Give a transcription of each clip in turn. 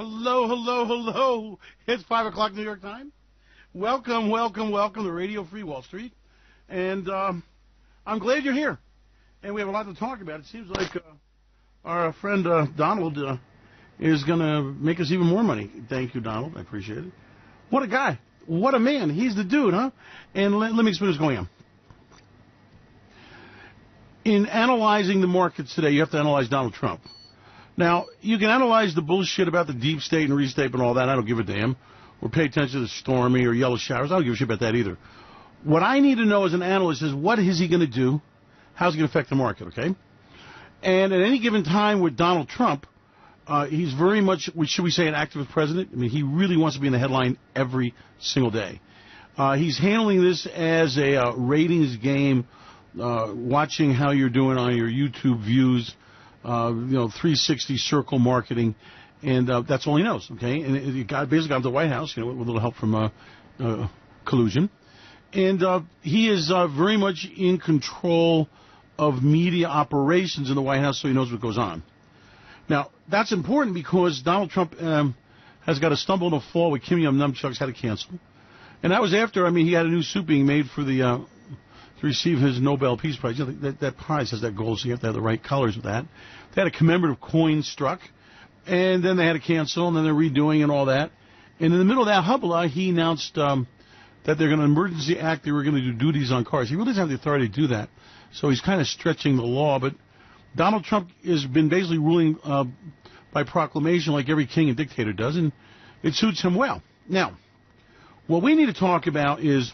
Hello, hello, hello. It's 5 o'clock New York time. Welcome, welcome, welcome to Radio Free Wall Street. And I'm glad you're here. And we have a lot to talk about. It seems like our friend Donald is going to make us even more money. Thank you, Donald. I appreciate it. What a guy. What a man. He's the dude, huh? And let me explain what's going on. In analyzing the markets today, you have to analyze Donald Trump. Now, you can analyze the bullshit about the deep state and restate and all that. I don't give a damn. Or pay attention to stormy or yellow showers. I don't give a shit about that either. What I need to know as an analyst is what is he going to do? How's it going to affect the market, okay? And at any given time with Donald Trump, he's very much, should we say, an activist president? I mean, he really wants to be in the headline every single day. He's handling this as a ratings game, watching how you're doing on your YouTube views, 360 circle marketing, and that's all he knows, okay? And he basically got to the White House, with a little help from collusion. And he is very much in control of media operations in the White House, so he knows what goes on. Now, that's important because Donald Trump has got a stumble and a fall with Kim Yum Nunchucks, had to cancel. And that was after, he had a new suit being made for the to receive his Nobel Peace Prize. That prize has that goal, so you have to have the right colors with that. They had a commemorative coin struck, and then they had to cancel, and then they're redoing and all that. And in the middle of that hubbub, he announced that they're going to emergency act. They were going to do duties on cars. He really doesn't have the authority to do that, so he's kind of stretching the law. But Donald Trump has been basically ruling by proclamation like every king and dictator does, and it suits him well. Now, what we need to talk about is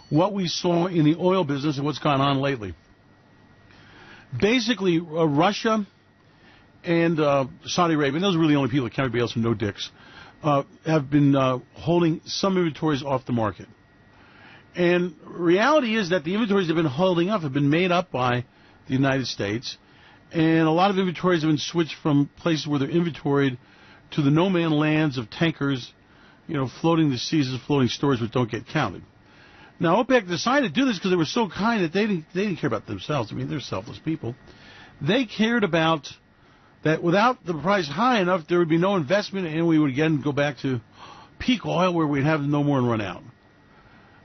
what we saw in the oil business and what's gone on lately. Basically, Russia and Saudi Arabia, and those are really the only people that carry bales and no dicks, have been holding some inventories off the market. And reality is that the inventories they've been holding up have been made up by the United States, and a lot of inventories have been switched from places where they're inventoried to the no-man lands of tankers, floating the seas as floating stores which don't get counted. Now, OPEC decided to do this because they were so kind that they didn't care about themselves. They're selfless people. They cared about that without the price high enough, there would be no investment, and we would again go back to peak oil where we'd have no more and run out.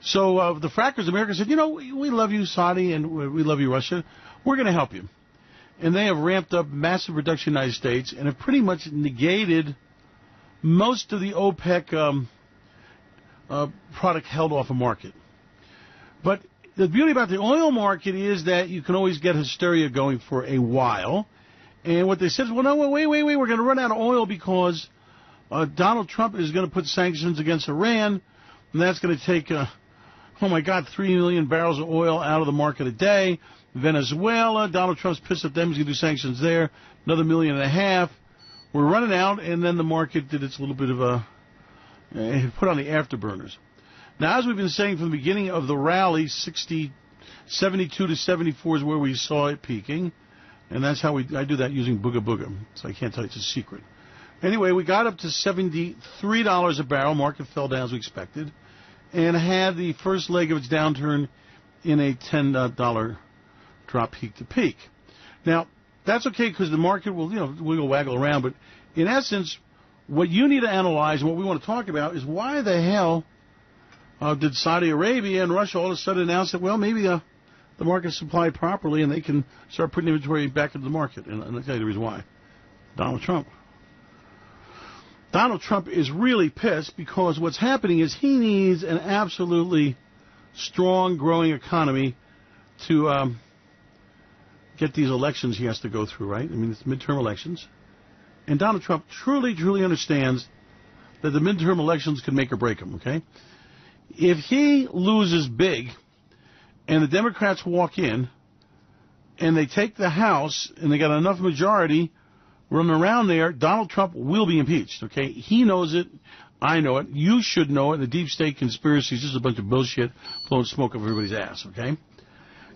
So the frackers, America said, we love you, Saudi, and we love you, Russia. We're going to help you. And they have ramped up massive production in the United States and have pretty much negated most of the OPEC product held off a market. But the beauty about the oil market is that you can always get hysteria going for a while. And what they said is, well, no, wait, we're going to run out of oil because Donald Trump is going to put sanctions against Iran, and that's going to take, 3 million barrels of oil out of the market a day. Venezuela, Donald Trump's pissed at them, he's going to do sanctions there, another 1.5 million. We're running out, and then the market did its little bit of put on the afterburners. Now, as we've been saying from the beginning of the rally, 72 to 74 is where we saw it peaking. And that's how I do that using Booga Booga. So I can't tell you, it's a secret. Anyway, we got up to $73 a barrel. Market fell down as we expected. And had the first leg of its downturn in a $10 drop peak to peak. Now, that's okay because the market will, wiggle waggle around. But in essence, what you need to analyze and what we want to talk about is why the hell did Saudi Arabia and Russia all of a sudden announce that, well, maybe the market's supplied properly and they can start putting inventory back into the market. And I'll tell you the reason why. Donald Trump. Donald Trump is really pissed because what's happening is he needs an absolutely strong, growing economy to get these elections he has to go through, right? It's midterm elections. And Donald Trump truly, truly understands that the midterm elections can make or break him, okay? If he loses big and the Democrats walk in and they take the House and they got enough majority running around there, Donald Trump will be impeached, okay? He knows it. I know it. You should know it. The deep state conspiracy is just a bunch of bullshit blowing smoke over everybody's ass, okay?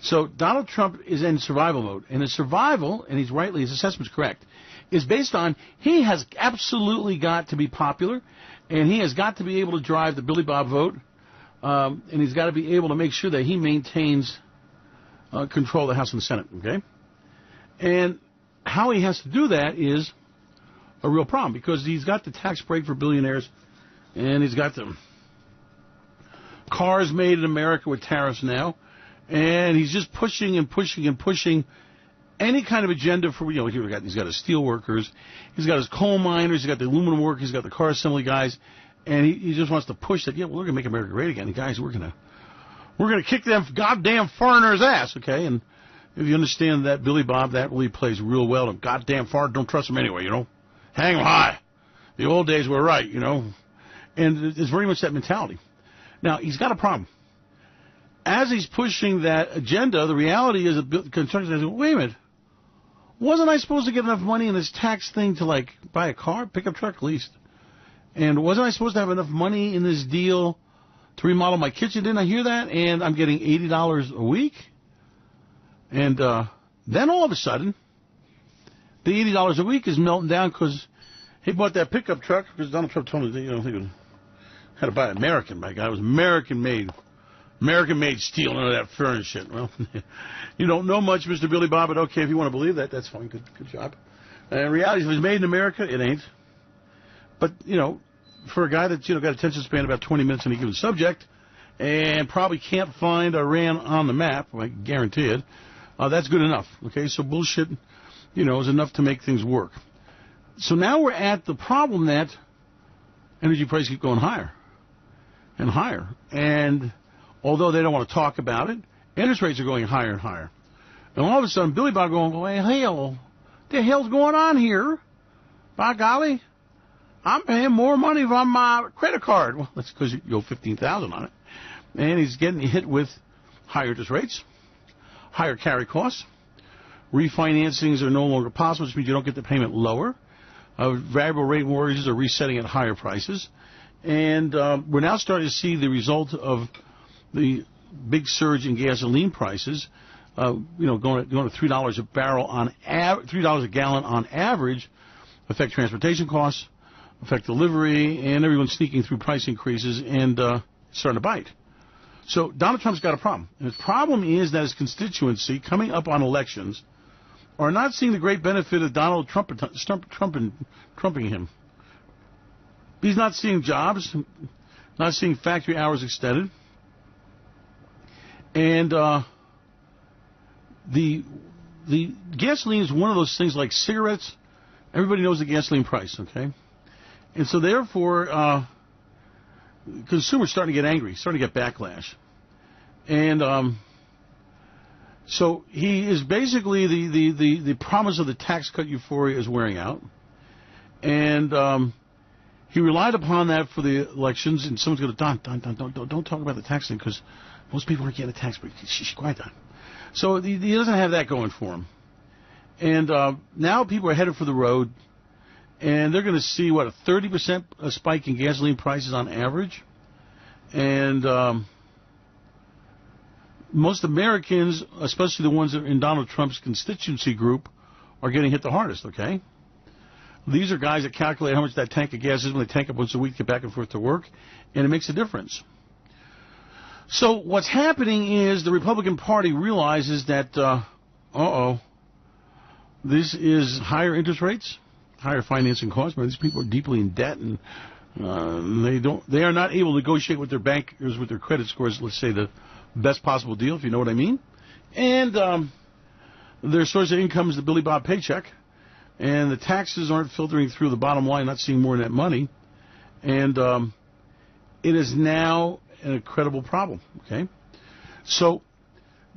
So Donald Trump is in survival mode. And his survival, and he's rightly, his assessment's correct, is based on he has absolutely got to be popular, and he has got to be able to drive the Billy Bob vote, and he's got to be able to make sure that he maintains control of the House and the Senate, okay? And how he has to do that is a real problem because he's got the tax break for billionaires, and he's got the cars made in America with tariffs now, and he's just pushing and pushing and pushing any kind of agenda for, he's got his steel workers, he's got his coal miners, he's got the aluminum workers, he's got the car assembly guys, and he just wants to push that, we're going to make America great again. And guys, we're going to kick them goddamn foreigners' ass, okay? And if you understand that, Billy Bob, that really plays real well. And goddamn foreign, don't trust them anyway, Hang them high. The old days were right, And it's very much that mentality. Now, he's got a problem. As he's pushing that agenda, the reality is that construction says, wait a minute, wasn't I supposed to get enough money in this tax thing to, buy a car, pickup truck at least? And wasn't I supposed to have enough money in this deal to remodel my kitchen? Didn't I hear that? And I'm getting $80 a week? And then all of a sudden, the $80 a week is melting down because he bought that pickup truck because Donald Trump told him he had to buy American. My guy, it was American made steel, none of that foreign shit. Well, you don't know much, Mr. Billy Bob, but okay, if you want to believe that, that's fine. Good job. And in reality, if it was made in America, it ain't. But, for a guy that's, got attention span about 20 minutes on a given subject and probably can't find Iran on the map, I guarantee it, that's good enough. Okay, so bullshit, is enough to make things work. So now we're at the problem that energy prices keep going higher and higher. And although they don't want to talk about it, interest rates are going higher and higher. And all of a sudden, Billy Bob going, hell, the hell's going on here? By golly, I'm paying more money on my credit card. Well, that's because you owe $15,000 on it. And he's getting hit with higher interest rates, higher carry costs. Refinancings are no longer possible, which means you don't get the payment lower. Variable rate mortgages are resetting at higher prices. And we're now starting to see the result of the big surge in gasoline prices, going to $3 a barrel $3 a gallon on average, affect transportation costs, affect delivery, and everyone's sneaking through price increases and starting to bite. So Donald Trump's got a problem. And his problem is that his constituency, coming up on elections, are not seeing the great benefit of Donald Trump trumping him. He's not seeing jobs, not seeing factory hours extended. And the gasoline is one of those things like cigarettes. Everybody knows the gasoline price, okay? And so therefore, consumers starting to get angry, starting to get backlash. And so he is basically the promise of the tax cut euphoria is wearing out. And he relied upon that for the elections, and someone's going to, don't talk about the tax thing because most people aren't getting a tax break. She's quiet, Don. So he doesn't have that going for him. And now people are headed for the road, and they're going to see, a 30% spike in gasoline prices on average. And most Americans, especially the ones that are in Donald Trump's constituency group, are getting hit the hardest, okay? These are guys that calculate how much that tank of gas is when they tank up once a week, get back and forth to work, and it makes a difference. So what's happening is the Republican Party realizes that, this is higher interest rates, higher financing costs. These people are deeply in debt, and they are not able to negotiate with their bankers with their credit scores, let's say the best possible deal, if you know what I mean. And their source of income is the Billy Bob paycheck, and the taxes aren't filtering through the bottom line, not seeing more of that money. And it is now an incredible problem, okay? So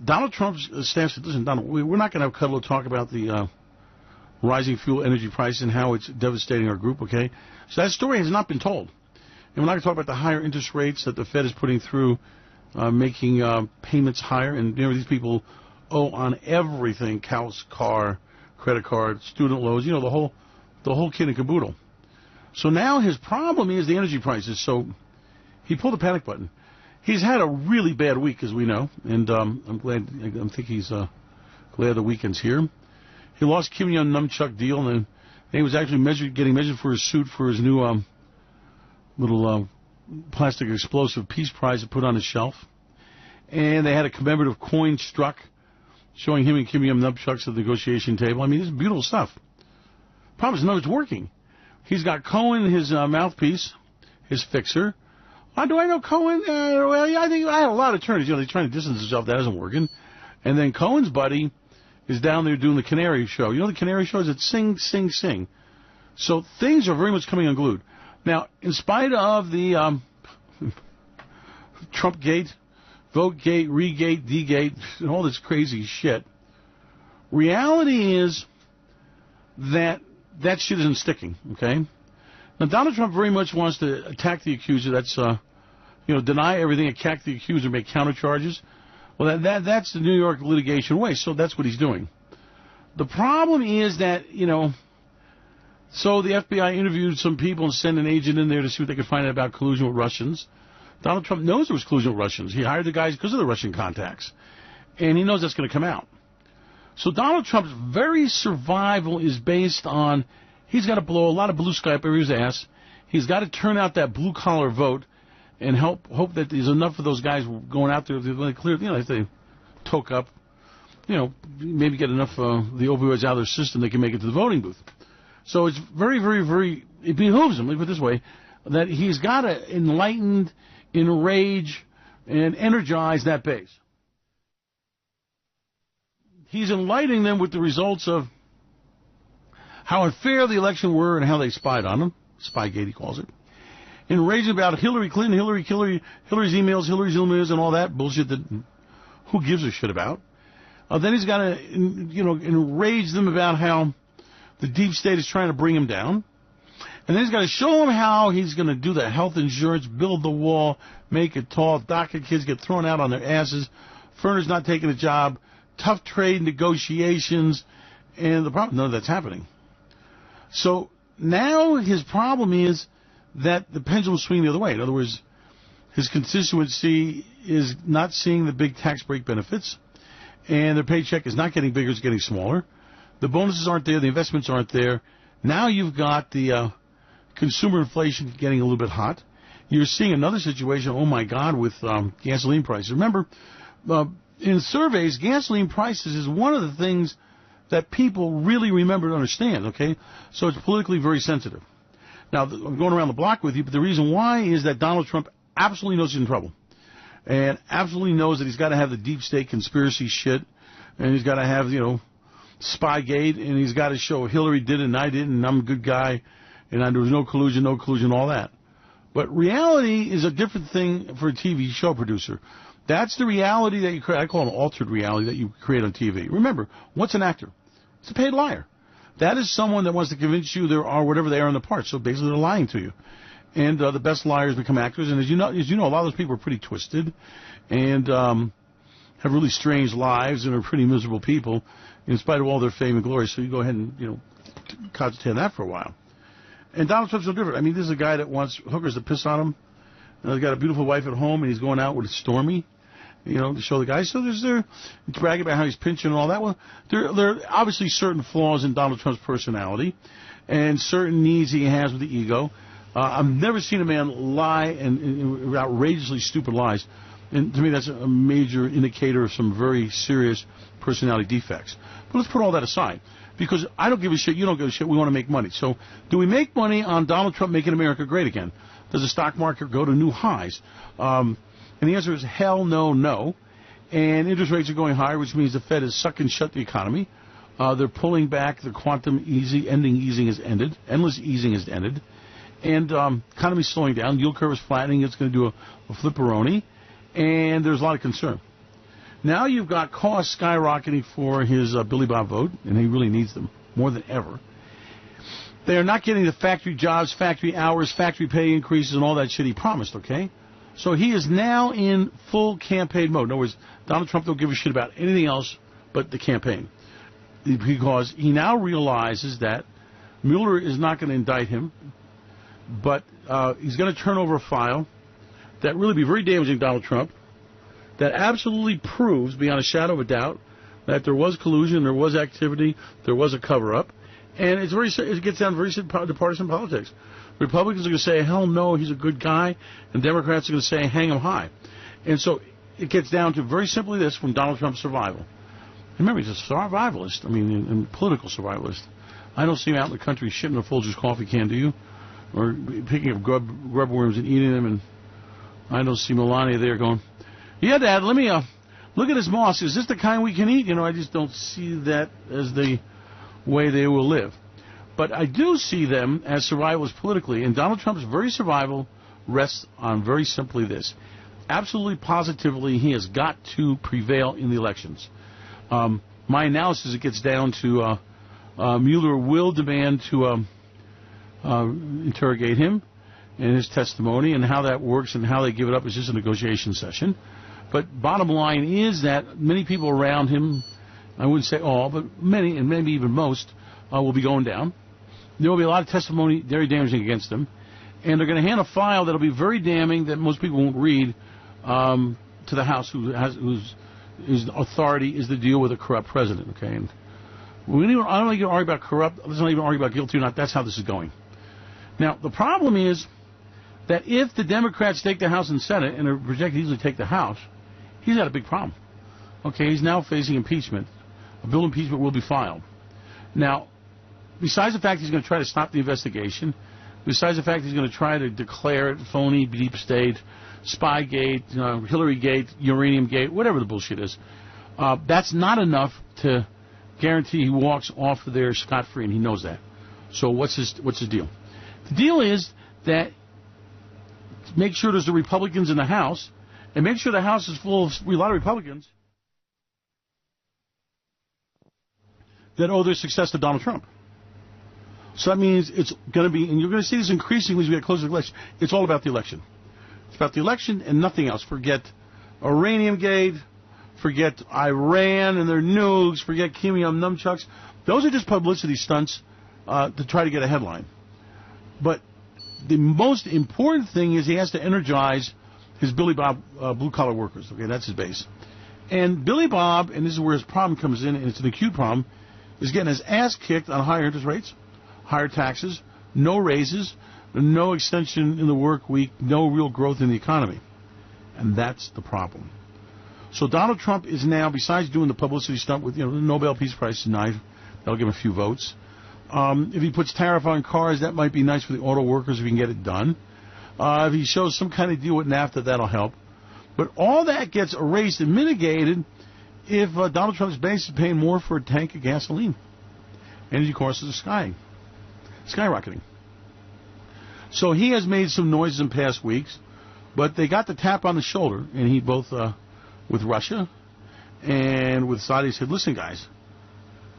Donald Trump's staff said, listen, Donald, we're not going to have a cuddle to talk about the rising fuel energy price and how it's devastating our group, okay? So that story has not been told. And we're not going to talk about the higher interest rates that the Fed is putting through, making payments higher. And these people owe on everything, house, car, credit card, student loans, the whole kit and caboodle. So now his problem is the energy prices. So he pulled the panic button. He's had a really bad week, as we know, and I think he's glad the weekend's here. He lost Kim Young Nunchuck deal, and he was actually getting measured for his suit for his new little plastic explosive Peace Prize to put on his shelf. And they had a commemorative coin struck showing him and Kim Young Nunchucks at the negotiation table. I mean, this is beautiful stuff. Problem is, no, it's working. He's got Cohen, his mouthpiece, his fixer. Do I know Cohen? Well, yeah, I think I have a lot of attorneys. They're trying to distance themselves. That isn't working. And then Cohen's buddy is down there doing the Canary Show. You know the Canary Show is at Sing, Sing, Sing. So things are very much coming unglued. Now, in spite of the Trump gate, vote gate, regate, D-gate, and all this crazy shit, reality is that shit isn't sticking, okay? Now, Donald Trump very much wants to attack the accuser. That's, deny everything, attack the accuser, make countercharges. Well, that's the New York litigation way, so that's what he's doing. The problem is that, so the FBI interviewed some people and sent an agent in there to see what they could find out about collusion with Russians. Donald Trump knows there was collusion with Russians. He hired the guys because of the Russian contacts. And he knows that's going to come out. So Donald Trump's very survival is based on he's got to blow a lot of blue sky up every his ass. He's got to turn out that blue-collar vote and hope that there's enough of those guys going out there when they clear, if they toke up, maybe get enough the opioids out of their system, they can make it to the voting booth. So it's very, very, very, it behooves him, let me put it this way, that he's got to enlighten, enrage, and energize that base. He's enlightening them with the results of how unfair the election were and how they spied on them. Spygate, he calls it. Enraging about Hillary Clinton, Hillary's emails, and all that bullshit that who gives a shit about. Then he's got to, enrage them about how the deep state is trying to bring him down. And then he's got to show them how he's going to do the health insurance, build the wall, make it tall, DACA kids get thrown out on their asses, foreigners not taking a job, tough trade negotiations, and the problem, none of that's happening. So now his problem is that the pendulum is swinging the other way. In other words, his constituency is not seeing the big tax break benefits, and their paycheck is not getting bigger, it's getting smaller. The bonuses aren't there, the investments aren't there. Now you've got the consumer inflation getting a little bit hot. You're seeing another situation, oh my God, with gasoline prices. Remember, in surveys, gasoline prices is one of the things that people really remember to understand, okay? So it's politically very sensitive. Now, I'm going around the block with you, but the reason why is that Donald Trump absolutely knows he's in trouble. And absolutely knows that he's got to have the deep state conspiracy shit, and he's got to have, Spygate, and he's got to show Hillary did it and I didn't, and I'm a good guy, and there was no collusion, all that. But reality is a different thing for a TV show producer. That's the reality that you create. I call it an altered reality that you create on TV. Remember, what's an actor? It's a paid liar. That is someone that wants to convince you there are whatever they are in the part. So basically they're lying to you. And the best liars become actors. And as you know, a lot of those people are pretty twisted and have really strange lives and are pretty miserable people in spite of all their fame and glory. So you go ahead and, concentrate on that for a while. And Donald Trump's no different. I mean, this is a guy that wants hookers to piss on him. He's got a beautiful wife at home, and he's going out with Stormy, to show the guys. So they're bragging about how he's pinching and all that. Well, there are obviously certain flaws in Donald Trump's personality and certain needs he has with the ego. I've never seen a man lie and outrageously stupid lies. And to me, that's a major indicator of some very serious personality defects. But let's put all that aside. Because I don't give a shit, you don't give a shit, we want to make money. So do we make money on Donald Trump making America great again? Does the stock market go to new highs? And the answer is hell no, no. And interest rates are going higher, which means the Fed is sucking shut the economy. They're pulling back. The quantum ending easing has ended. Endless easing has ended. And economy's slowing down. Yield curve is flattening. It's going to do a flipperoni. And there's a lot of concern. Now you've got costs skyrocketing for his Billy Bob vote, and he really needs them more than ever. They are not getting the factory jobs, factory hours, factory pay increases, and all that shit he promised, okay? So he is now in full campaign mode. In other words, Donald Trump don't give a shit about anything else but the campaign. Because he now realizes that Mueller is not going to indict him, but he's going to turn over a file that really be very damaging to Donald Trump, that absolutely proves, beyond a shadow of a doubt, that there was collusion, there was activity, there was a cover-up, and it gets down to partisan politics. Republicans are going to say, hell no, he's a good guy, and Democrats are going to say, hang him high. And so it gets down to very simply this from Donald Trump's survival. Remember, he's a survivalist, and political survivalist. I don't see him out in the country shitting a Folgers coffee can, do you? Or picking up grub worms and eating them, and I don't see Melania there going, yeah, Dad, let me look at his moss. Is this the kind we can eat? I just don't see that as the way they will live. But I do see them as survivalists politically, and Donald Trump's very survival rests on very simply this. Absolutely, positively, he has got to prevail in the elections. My analysis, it gets down to Mueller will demand to interrogate him and his testimony, and how that works and how they give it up is just a negotiation session. But bottom line is that many people around him, I wouldn't say all, but many, and maybe even most, will be going down. There will be a lot of testimony very damaging against him, and they're going to hand a file that will be very damning that most people won't read to the House, whose authority is to deal with a corrupt president. Okay, and I don't even argue about corrupt. Let's not even argue about guilty or not. That's how this is going. Now, the problem is that if the Democrats take the House and Senate, and are projected to easily take the House, he's got a big problem. Okay, he's now facing impeachment. A bill of impeachment will be filed. Now, besides the fact he's going to try to stop the investigation, besides the fact he's going to try to declare it phony, deep state, Spygate, Hillarygate, Uraniumgate, whatever the bullshit is, that's not enough to guarantee he walks off of there scot-free, and he knows that. So what's his deal? The deal is that make sure there's the Republicans in the House, and make sure the House is full of a lot of Republicans that owe their success to Donald Trump. So that means it's going to be, and you're going to see this increasingly as we get closer to the election, it's all about the election. It's about the election and nothing else. Forget Uraniumgate, forget Iran and their nukes, forget Kim Nunchucks. Those are just publicity stunts to try to get a headline. But the most important thing is he has to energize his Billy Bob blue-collar workers. Okay, that's his base. And Billy Bob, and this is where his problem comes in, and it's an acute problem, is getting his ass kicked on higher interest rates, higher taxes, no raises, no extension in the work week, no real growth in the economy. And that's the problem. So Donald Trump is now, besides doing the publicity stunt with the Nobel Peace Prize tonight, that'll give him a few votes. If he puts tariff on cars, that might be nice for the auto workers if he can get it done. If he shows some kind of deal with NAFTA, that'll help. But all that gets erased and mitigated if Donald Trump's base is paying more for a tank of gasoline. Energy costs are skyrocketing. So he has made some noises in past weeks, but they got the tap on the shoulder, and he both with Russia and with Saudi said, listen, guys,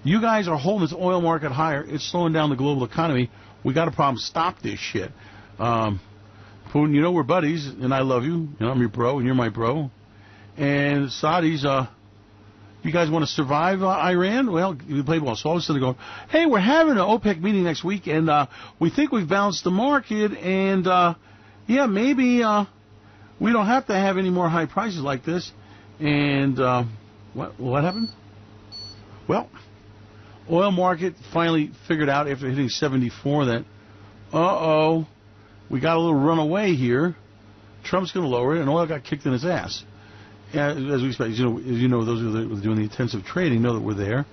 you guys are holding this oil market higher. It's slowing down the global economy. We got a problem. Stop this shit. Putin, we're buddies, and I love you. I'm your bro, and you're my bro. And Saudis, you guys want to survive Iran? Well, you play ball. So all of a sudden they go, hey, we're having an OPEC meeting next week, and we think we've balanced the market, and maybe we don't have to have any more high prices like this. And what happened? Well, oil market finally figured out after hitting 74 that, we got a little runaway here. Trump's going to lower it, and oil got kicked in his ass. As we expect, those who are doing the intensive trading know that we're there.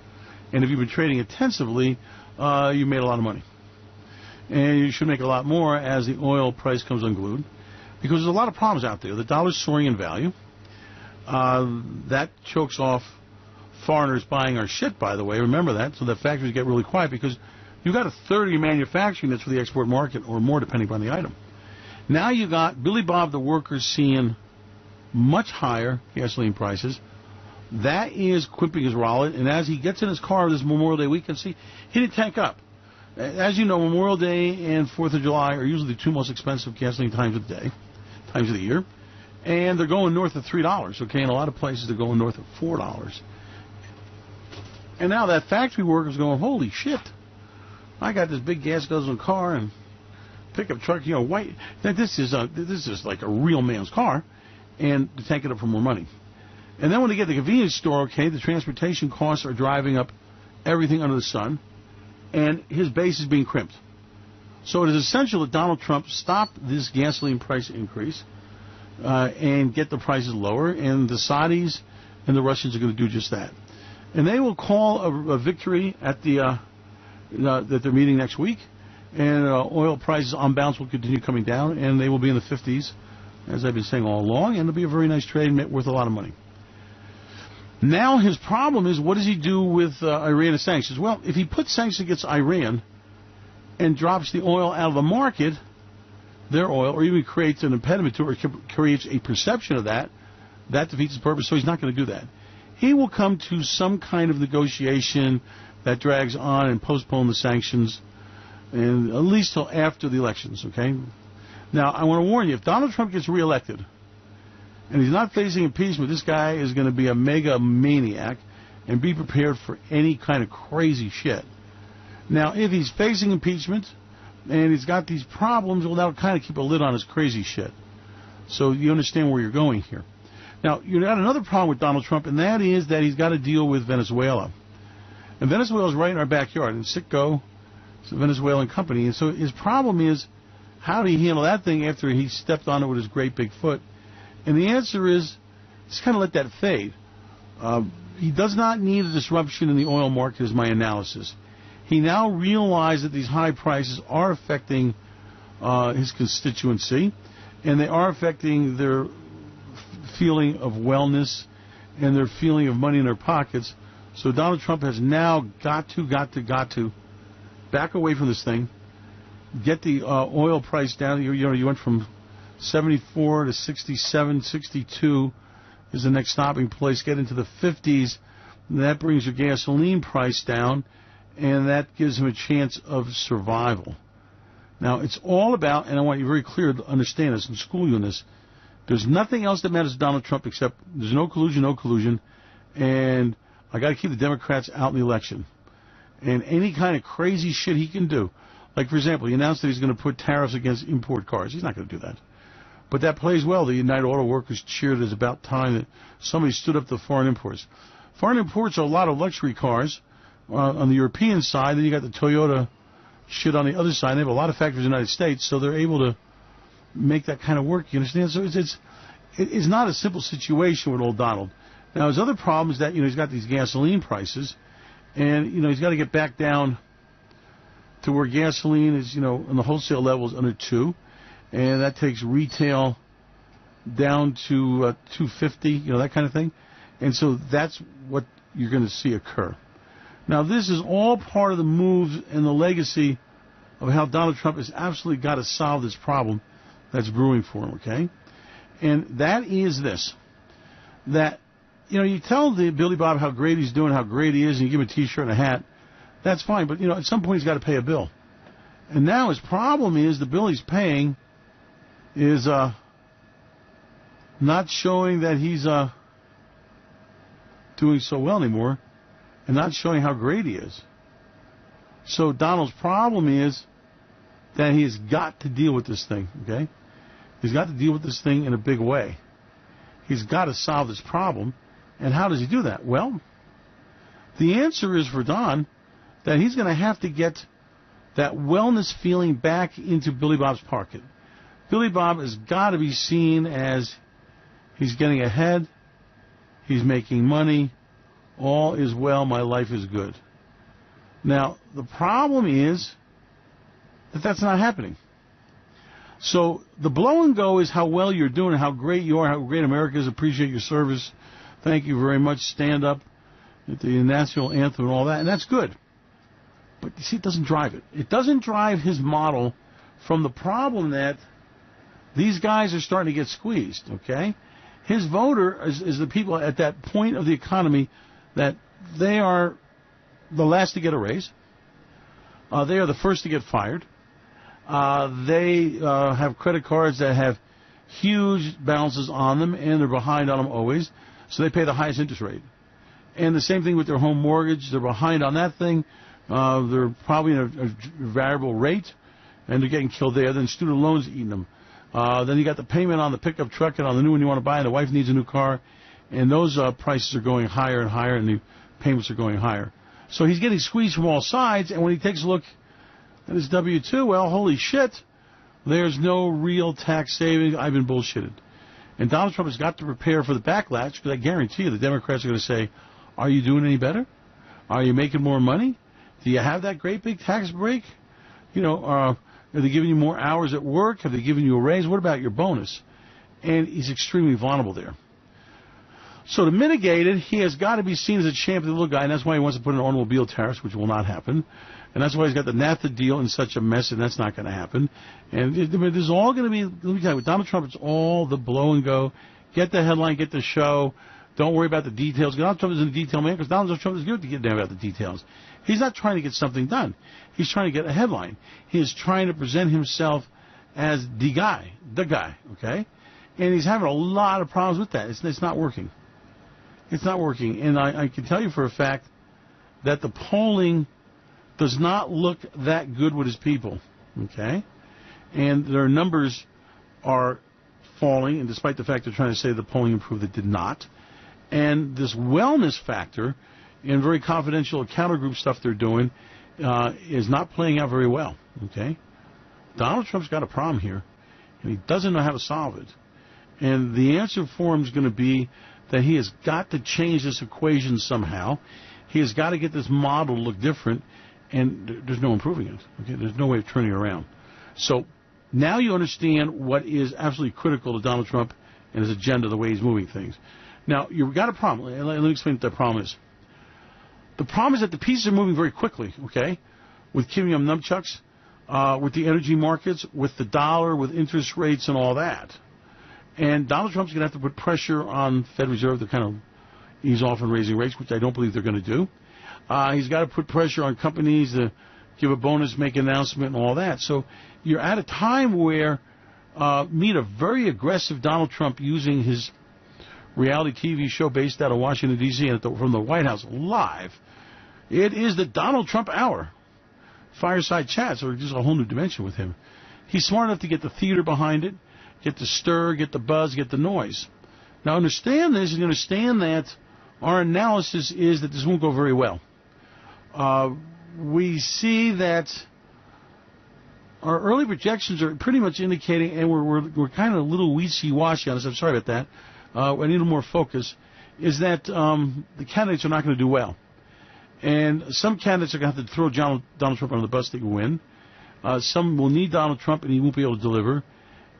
And if you've been trading intensively, you made a lot of money. And you should make a lot more as the oil price comes unglued. Because there's a lot of problems out there. The dollar's soaring in value. That chokes off foreigners buying our shit, by the way. Remember that. So the factories get really quiet because you've got a third of your manufacturing that's for the export market or more, depending upon the item. Now you got Billy Bob the workers seeing much higher gasoline prices. That is crimping his wallet. And as he gets in his car this Memorial Day weekend, he didn't tank up. As you know, Memorial Day and 4th of July are usually the two most expensive gasoline times of the year. And they're going north of $3, okay? In a lot of places, they're going north of $4. And now that factory worker's going, holy shit, I got this big gas guzzling car and pickup truck, white. This is like a real man's car, and to tank it up for more money. And then when they get to the convenience store, okay, the transportation costs are driving up everything under the sun, and his base is being crimped. So it is essential that Donald Trump stop this gasoline price increase and get the prices lower, and the Saudis and the Russians are going to do just that. And they will call a victory at the that they're meeting next week, and oil prices on balance will continue coming down, and they will be in the 50s, as I've been saying all along, and it'll be a very nice trade worth a lot of money. Now his problem is, what does he do with Iran and sanctions? Well, if he puts sanctions against Iran and drops the oil out of the market, their oil, or even creates an impediment to it, or creates a perception of that defeats the purpose, so he's not going to do that. He will come to some kind of negotiation that drags on and postpone the sanctions, and at least till after the elections, okay? Now, I want to warn you, if Donald Trump gets reelected, and he's not facing impeachment, this guy is going to be a mega maniac, and be prepared for any kind of crazy shit. Now, if he's facing impeachment, and he's got these problems, well, that'll kind of keep a lid on his crazy shit. So you understand where you're going here. Now, you've got another problem with Donald Trump, and that is that he's got to deal with Venezuela. And Venezuela's right in our backyard, and Citgo, it's a Venezuelan company, and so his problem is, how did he handle that thing after he stepped on it with his great big foot? And the answer is, just kind of let that fade. He does not need a disruption in the oil market, is my analysis. He now realized that these high prices are affecting his constituency, and they are affecting their feeling of wellness and their feeling of money in their pockets. So Donald Trump has now got to back away from this thing, get the oil price down. You went from 74 to 67, 62 is the next stopping place. Get into the 50s, and that brings your gasoline price down, and that gives him a chance of survival. Now, it's all about, and I want you very clear to understand this and school you in this, there's nothing else that matters to Donald Trump except there's no collusion, and I got to keep the Democrats out in the election. And any kind of crazy shit he can do. Like, for example, he announced that he's going to put tariffs against import cars. He's not going to do that. But that plays well. The United Auto Workers cheered as about time that somebody stood up to foreign imports. Foreign imports are a lot of luxury cars on the European side. Then you got the Toyota shit on the other side. They have a lot of factories in the United States, so they're able to make that kind of work. You understand? So it's not a simple situation with old Donald. Now, his other problem is that, he's got these gasoline prices, and, he's got to get back down to where gasoline is, on the wholesale level is under 2, and that takes retail down to $2.50, that kind of thing. And so that's what you're going to see occur. Now, this is all part of the moves and the legacy of how Donald Trump has absolutely got to solve this problem that's brewing for him, okay? And that is this, that, you tell the Billy Bob how great he's doing, how great he is, and you give him a T-shirt and a hat, that's fine, but, at some point he's got to pay a bill. And now his problem is the bill he's paying is not showing that he's doing so well anymore, and not showing how great he is. So Donald's problem is that he's got to deal with this thing, okay? He's got to deal with this thing in a big way. He's got to solve this problem. And how does he do that? Well, the answer is for Don that he's going to have to get that wellness feeling back into Billy Bob's pocket. Billy Bob has got to be seen as he's getting ahead, he's making money, all is well, my life is good. Now, the problem is that that's not happening. So the blow and go is how well you're doing, how great you are, how great America is, appreciate your service, thank you very much, stand up at the national anthem and all that, and that's good. But you see, it doesn't drive it. It doesn't drive his model from the problem that these guys are starting to get squeezed, okay? His voter is the people at that point of the economy that they are the last to get a raise. They are the first to get fired. They have credit cards that have huge balances on them, and they're behind on them always, so they pay the highest interest rate. And the same thing with their home mortgage. They're behind on that thing. They're probably in a variable rate, and they're getting killed there. Then student loans eating them. Then you got the payment on the pickup truck and on the new one you want to buy, and the wife needs a new car, and those prices are going higher and higher, and the payments are going higher. So he's getting squeezed from all sides, and when he takes a look at his W-2, well, holy shit, there's no real tax savings. I've been bullshitted. And Donald Trump has got to prepare for the backlash, because I guarantee you the Democrats are going to say, are you doing any better? Are you making more money? Do you have that great big tax break? Are they giving you more hours at work? Have they given you a raise? What about your bonus? And he's extremely vulnerable there. So to mitigate it, he has got to be seen as a champion, the little guy, and that's why he wants to put in automobile tariffs, which will not happen. And that's why he's got the NAFTA deal in such a mess, and that's not going to happen. And there's all going to be, let me tell you, with Donald Trump, it's all the blow and go. Get the headline, get the show. Don't worry about the details. Donald Trump isn't a detail man because Donald Trump is good to get down about the details. He's not trying to get something done. He's trying to get a headline. He is trying to present himself as the guy, okay? And he's having a lot of problems with that. It's not working. It's not working. And I can tell you for a fact that the polling does not look that good with his people, okay? And their numbers are falling, and despite the fact they're trying to say the polling improved, it did not. And this wellness factor and very confidential counter group stuff they're doing is not playing out very well, okay? Donald Trump's got a problem here, and he doesn't know how to solve it. And the answer for him is going to be that he has got to change this equation somehow. He has got to get this model to look different, and there's no improving it. Okay, there's no way of turning it around. So now you understand what is absolutely critical to Donald Trump and his agenda, the way he's moving things. Now, you've got a problem. Let me explain what that problem is. The problem is that the pieces are moving very quickly, okay, with Kim Jong nunchucks, with the energy markets, with the dollar, with interest rates and all that. And Donald Trump's going to have to put pressure on Fed Reserve to kind of ease off on raising rates, which I don't believe they're going to do. He's got to put pressure on companies to give a bonus, make an announcement, and all that. So you're at a time where meet a very aggressive Donald Trump using his reality TV show based out of Washington, D.C. and from the White House live. It is the Donald Trump Hour. Fireside chats are just a whole new dimension with him. He's smart enough to get the theater behind it, get the stir, get the buzz, get the noise. Now understand this, and understand that our analysis is that this won't go very well. We see that our early projections are pretty much indicating, and we're kind of a little wishy-washy on this, I'm sorry about that, I need a little more focus, is that the candidates are not going to do well. And some candidates are going to have to throw Donald Trump under the bus to win. Some will need Donald Trump, and he won't be able to deliver.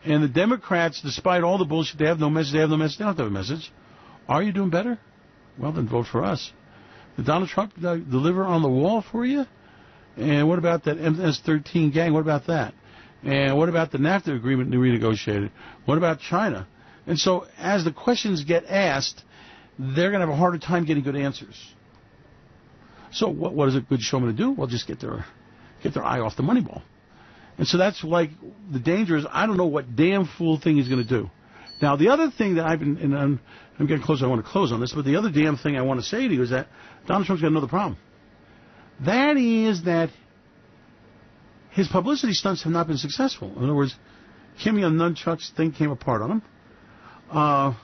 And the Democrats, despite all the bullshit, they have no message, they don't have a message. Are you doing better? Well, then vote for us. Did Donald Trump deliver on the wall for you? And what about that MS-13 gang? What about that? And what about the NAFTA agreement they renegotiated? What about China? And so as the questions get asked, they're going to have a harder time getting good answers. So what is a good showman to do? Well, just get their eye off the money ball. And so that's like the danger is I don't know what damn fool thing he's going to do. Now, the other thing that I've been, and I'm getting close, I want to close on this, but the other damn thing I want to say to you is that Donald Trump's got another problem. That is that his publicity stunts have not been successful. In other words, Kim Jong nunchucks thing came apart on him.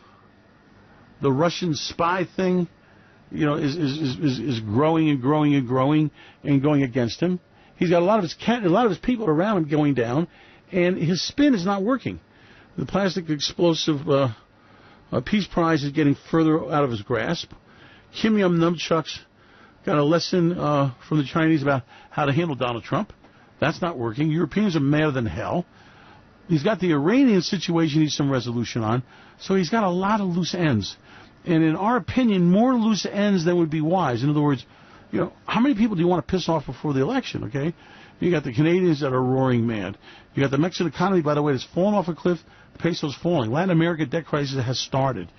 The Russian spy thing, is growing and growing and growing and going against him. He's got a lot of his people around him going down, and his spin is not working. The plastic explosive peace prize is getting further out of his grasp. Kim Jong nunchucks got a lesson from the Chinese about how to handle Donald Trump. That's not working. Europeans are madder than hell. He's got the Iranian situation he needs some resolution on. So he's got a lot of loose ends. And in our opinion, more loose ends than would be wise. In other words, how many people do you want to piss off before the election, okay? You got the Canadians that are roaring mad. You got the Mexican economy, by the way, that's fallen off a cliff. The peso's falling. Latin America debt crisis has started.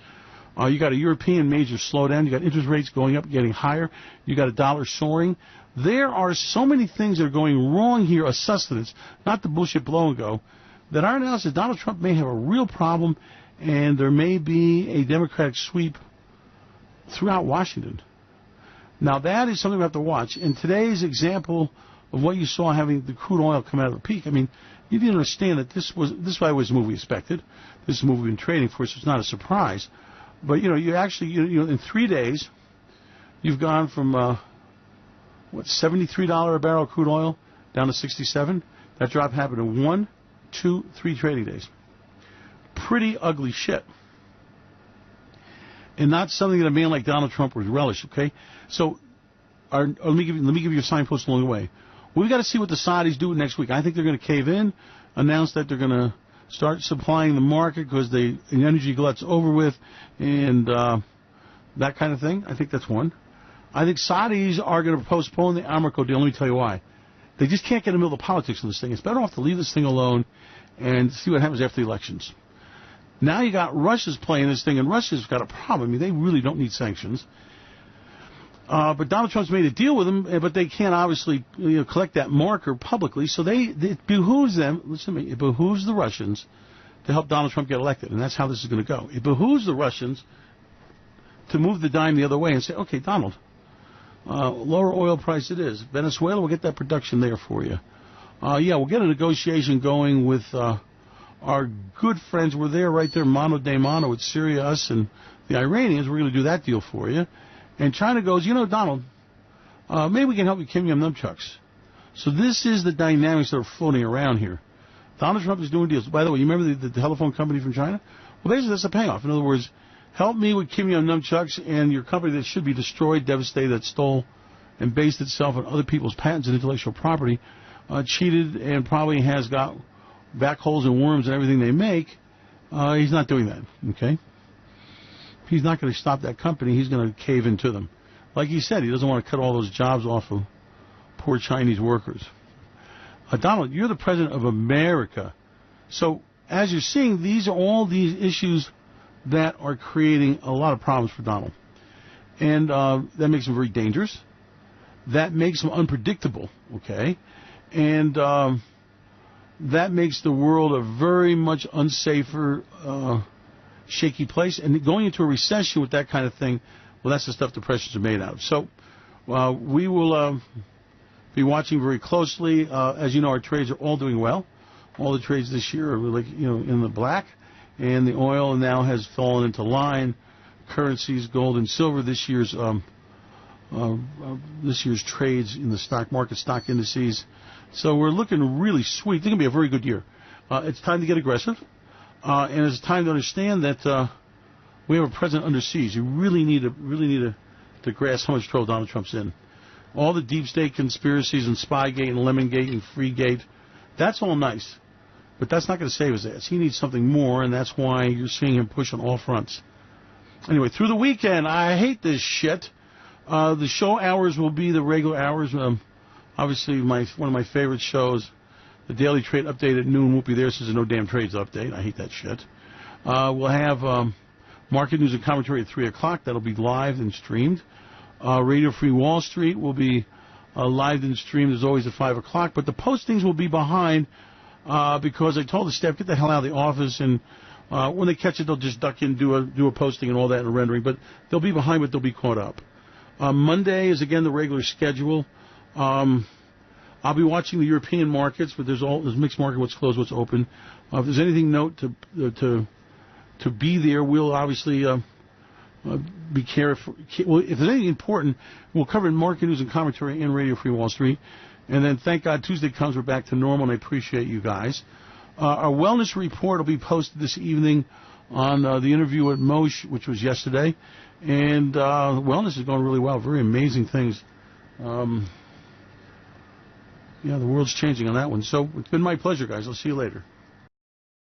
You got a European major slowdown. You got interest rates going up, getting higher. You got a dollar soaring. There are so many things that are going wrong here, a sustenance, not the bullshit blow and go, that our analysis, Donald Trump may have a real problem, and there may be a Democratic sweep throughout Washington. Now, that is something we have to watch. In today's example of what you saw having the crude oil come out of the peak, I mean, you didn't understand that this was a movie we expected. This is a movie we've been trading for, so it's not a surprise. But, you actually, in 3 days, you've gone from, $73 a barrel crude oil down to 67. That drop happened in 1, 2, 3 trading days. Pretty ugly shit. And not something that a man like Donald Trump would relish, okay? So let me give you a signpost along the way. We've got to see what the Saudis do next week. I think they're going to cave in, announce that they're going to start supplying the market because the energy glut's over with, and that kind of thing. I think that's one. I think Saudis are going to postpone the Aramco deal. Let me tell you why. They just can't get in the middle of politics on this thing. It's better off to leave this thing alone and see what happens after the elections. Now you got Russia's playing this thing, and Russia's got a problem. I mean, they really don't need sanctions. But Donald Trump's made a deal with them, but they can't obviously collect that marker publicly. So it behooves them, listen to me, it behooves the Russians to help Donald Trump get elected. And that's how this is going to go. It behooves the Russians to move the dime the other way and say, okay, Donald, lower oil price it is. Venezuela will get that production there for you. We'll get a negotiation going with our good friends. We're there right there, mano a mano with Syria, us, and the Iranians. We're going to do that deal for you. And China goes, Donald, maybe we can help you Kim Yum Nunchucks. So this is the dynamics that are floating around here. Donald Trump is doing deals. By the way, you remember the telephone company from China? Well, basically that's a payoff. In other words, help me with Kim Yum Nunchucks and your company that should be destroyed, devastated, that stole and based itself on other people's patents and intellectual property, cheated and probably has got back holes and worms and everything they make. He's not doing that, okay? He's not going to stop that company. He's going to cave into them. Like he said, he doesn't want to cut all those jobs off of poor Chinese workers. Donald, you're the president of America. So as you're seeing, these are all these issues that are creating a lot of problems for Donald. And that makes him very dangerous. That makes him unpredictable, okay? And that makes the world a very much unsafer, shaky place. And going into a recession with that kind of thing, well, that's the stuff depressions are made out of. So we will be watching very closely. As you know, our trades are all doing well. All the trades this year are really, in the black. And the oil now has fallen into line. Currencies, gold and silver, this year's trades in the stock market, stock indices. So we're looking really sweet. It's going to be a very good year. It's time to get aggressive. And it's time to understand that we have a president under siege. You really need to grasp how much trouble Donald Trump's in. All the deep state conspiracies and Spygate and Lemongate and Freegate, that's all nice. But that's not going to save his ass. He needs something more, and that's why you're seeing him push on all fronts. Anyway, through the weekend, I hate this shit. The show hours will be the regular hours. Obviously, one of my favorite shows, the Daily Trade Update at noon, won't be there since there's no damn trades update. I hate that shit. We'll have market news and commentary at 3 o'clock. That'll be live and streamed. Radio Free Wall Street will be live and streamed as always at 5 o'clock. But the postings will be behind because I told the staff, get the hell out of the office, and when they catch it, they'll just duck in, do a posting and all that and a rendering. But they'll be behind, but they'll be caught up. Monday is, again, the regular schedule. I'll be watching the European markets, but there's mixed market, what's closed, what's open. If there's anything to be there, we'll obviously be careful. Well, if there's anything important, we'll cover in market news and commentary and Radio Free Wall Street. And then, thank God, Tuesday comes, we're back to normal, and I appreciate you guys. Our wellness report will be posted this evening on the interview at Moshe, which was yesterday. And wellness is going really well. Very amazing things. The world's changing on that one. So it's been my pleasure, guys. I'll see you later.